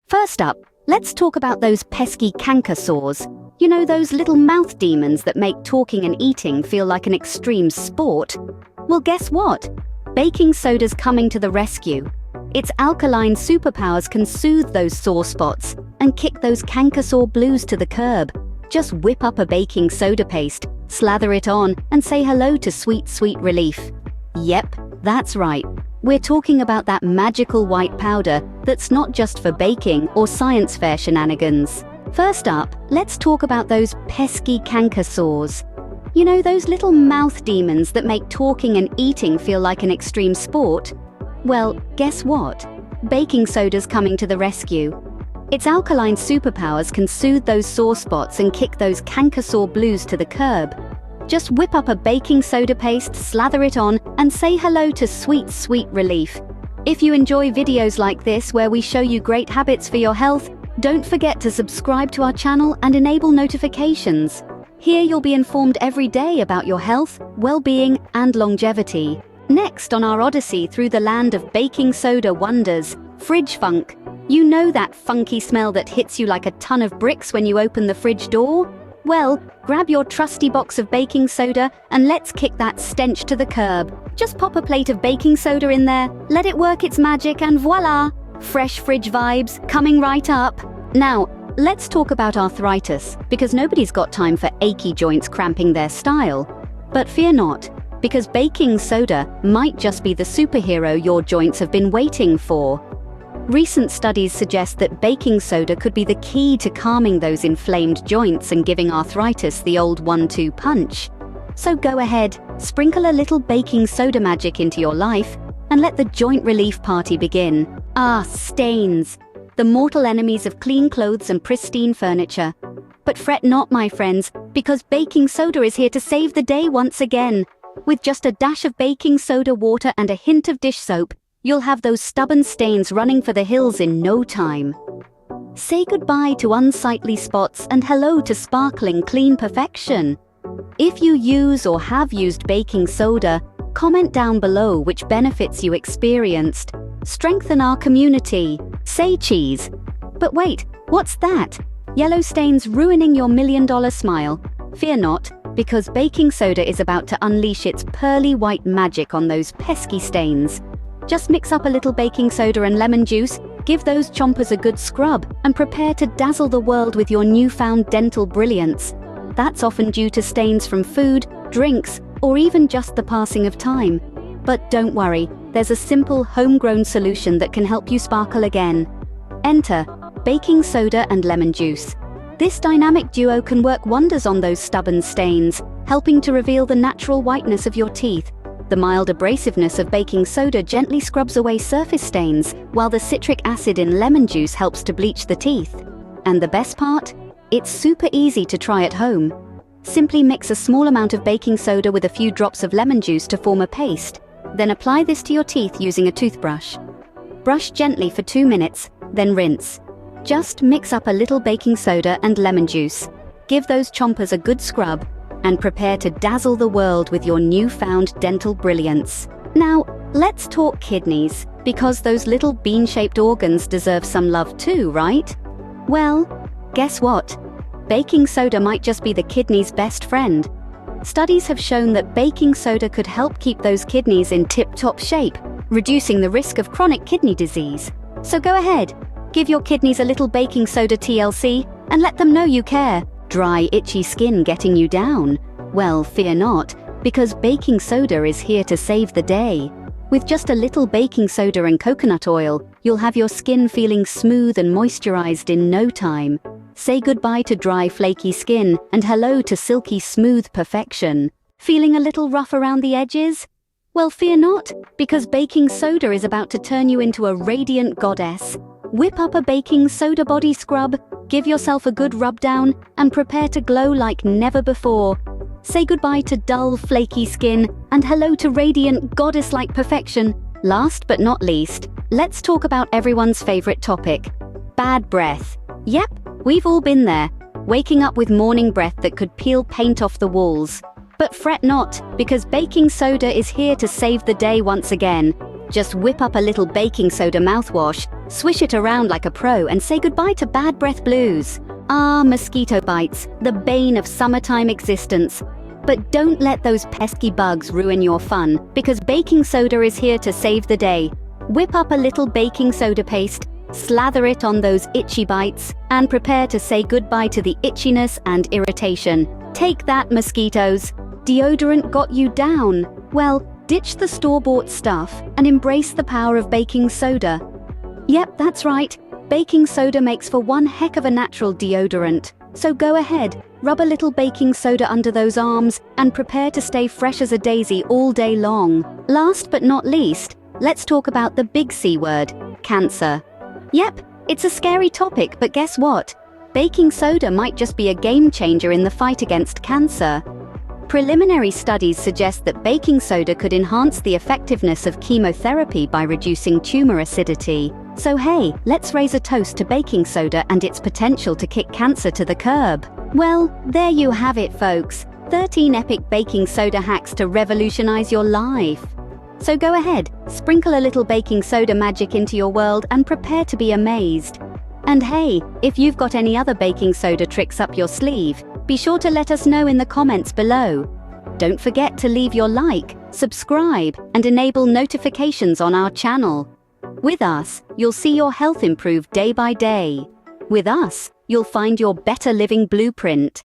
First up, let's talk about those pesky canker sores. You know, those little mouth demons that make talking and eating feel like an extreme sport? Well, guess what? Baking soda's coming to the rescue. Its alkaline superpowers can soothe those sore spots and kick those canker sore blues to the curb. Just whip up a baking soda paste, slather it on, and say hello to sweet, sweet relief. Yep, that's right. We're talking about that magical white powder that's not just for baking or science fair shenanigans. First up, let's talk about those pesky canker sores. You know, those little mouth demons that make talking and eating feel like an extreme sport? Well, guess what? Baking soda's coming to the rescue. Its alkaline superpowers can soothe those sore spots and kick those canker sore blues to the curb. Just whip up a baking soda paste, slather it on, and say hello to sweet, sweet relief. If you enjoy videos like this where we show you great habits for your health, don't forget to subscribe to our channel and enable notifications. Here you'll be informed every day about your health, well-being, and longevity. Next on our odyssey through the land of baking soda wonders, fridge funk. You know that funky smell that hits you like a ton of bricks when you open the fridge door? Well, grab your trusty box of baking soda and let's kick that stench to the curb. Just pop a plate of baking soda in there, let it work its magic, and voila! Fresh fridge vibes coming right up. Now, let's talk about arthritis, because nobody's got time for achy joints cramping their style. But fear not, because baking soda might just be the superhero your joints have been waiting for. Recent studies suggest that baking soda could be the key to calming those inflamed joints and giving arthritis the old 1-2 punch. So go ahead, sprinkle a little baking soda magic into your life, and let the joint relief party begin. Ah, stains, the mortal enemies of clean clothes and pristine furniture. But fret not, my friends, because baking soda is here to save the day once again. With just a dash of baking soda water and a hint of dish soap, you'll have those stubborn stains running for the hills in no time. Say goodbye to unsightly spots and hello to sparkling clean perfection. If you use or have used baking soda, comment down below which benefits you experienced. Strengthen our community. Say cheese. But wait, what's that? Yellow stains ruining your $1,000,000 smile? Fear not, because baking soda is about to unleash its pearly white magic on those pesky stains. Just mix up a little baking soda and lemon juice, give those chompers a good scrub, and prepare to dazzle the world with your newfound dental brilliance. That's often due to stains from food, drinks, or even just the passing of time. But don't worry, there's a simple homegrown solution that can help you sparkle again. Enter baking soda and lemon juice. This dynamic duo can work wonders on those stubborn stains, helping to reveal the natural whiteness of your teeth. The mild abrasiveness of baking soda gently scrubs away surface stains, while the citric acid in lemon juice helps to bleach the teeth. And the best part? It's super easy to try at home. Simply mix a small amount of baking soda with a few drops of lemon juice to form a paste. Then apply this to your teeth using a toothbrush. Brush gently for 2 minutes, then rinse. Just mix up a little baking soda and lemon juice. Give those chompers a good scrub, and prepare to dazzle the world with your newfound dental brilliance. Now, let's talk kidneys, because those little bean-shaped organs deserve some love too, right? Well, guess what? Baking soda might just be the kidney's best friend. Studies have shown that baking soda could help keep those kidneys in tip-top shape, reducing the risk of chronic kidney disease. So go ahead, give your kidneys a little baking soda TLC, and let them know you care. Dry, itchy skin getting you down? Well, fear not, because baking soda is here to save the day. With just a little baking soda and coconut oil, you'll have your skin feeling smooth and moisturized in no time. Say goodbye to dry, flaky skin and hello to silky smooth perfection. Feeling a little rough around the edges? Well, fear not, because baking soda is about to turn you into a radiant goddess. Whip up a baking soda body scrub, give yourself a good rub down, and prepare to glow like never before. Say goodbye to dull, flaky skin, and hello to radiant, goddess-like perfection. Last but not least, let's talk about everyone's favorite topic: bad breath. Yep, we've all been there, waking up with morning breath that could peel paint off the walls. But fret not, because baking soda is here to save the day once again. Just whip up a little baking soda mouthwash, swish it around like a pro, and say goodbye to bad breath blues. Ah, mosquito bites, the bane of summertime existence. But don't let those pesky bugs ruin your fun, because baking soda is here to save the day. Whip up a little baking soda paste, slather it on those itchy bites, and prepare to say goodbye to the itchiness and irritation. Take that, mosquitoes. Deodorant got you down. Well, ditch the store-bought stuff and embrace the power of baking soda. Yep, that's right. Baking soda makes for one heck of a natural deodorant. So go ahead, rub a little baking soda under those arms and prepare to stay fresh as a daisy all day long. Last but not least, let's talk about the big C word, cancer. Yep, it's a scary topic, but guess what? Baking soda might just be a game changer in the fight against cancer. Preliminary studies suggest that baking soda could enhance the effectiveness of chemotherapy by reducing tumor acidity. So hey, let's raise a toast to baking soda and its potential to kick cancer to the curb. Well, there you have it, folks. 13 epic baking soda hacks to revolutionize your life. So go ahead, sprinkle a little baking soda magic into your world and prepare to be amazed. And hey, if you've got any other baking soda tricks up your sleeve, be sure to let us know in the comments below. Don't forget to leave your like, subscribe, and enable notifications on our channel. With us, you'll see your health improve day by day. With us, you'll find your better living blueprint.